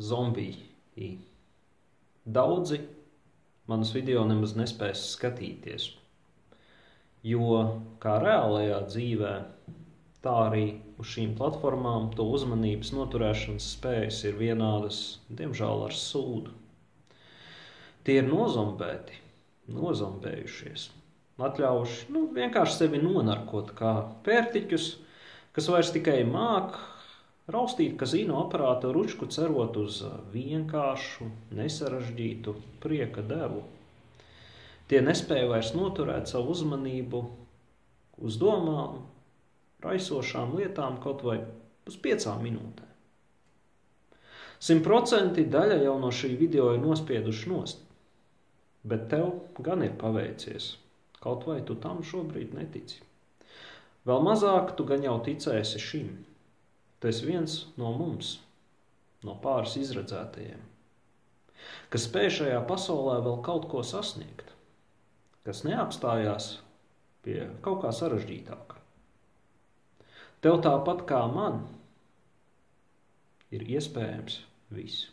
zombiji. Daudzi manus video nemaz nespēs skatīties, jo kā reālajā dzīvē, tā arī uz šīm platformām to uzmanības noturēšanas spējas ir vienādas, diemžēl ar sūdu. Tie ir nozombējušies, atļaujuši vienkārši sevi nonarkot kā pērtiķus, kas vairs tikai māk raustīt kazino aparātu ručku, cerot uz vienkāršu, nesarežģītu prieka devu. Tie nespēja vairs noturēt savu uzmanību uz domām, raisošām lietām kaut vai uz 5 minūtēm. 100% daļa jau no šī video ir nospieduši nost, bet tev gan ir paveicies, kaut vai tu tam šobrīd netici. Vēl mazāk tu gan jau ticēsi šim. Tu esi viens no mums, no pāris izredzētajiem, kas spēj šajā pasaulē vēl kaut ko sasniegt, kas neapstājās pie kaut kā sarežģītāka. Tev tāpat kā man ir iespējams viss.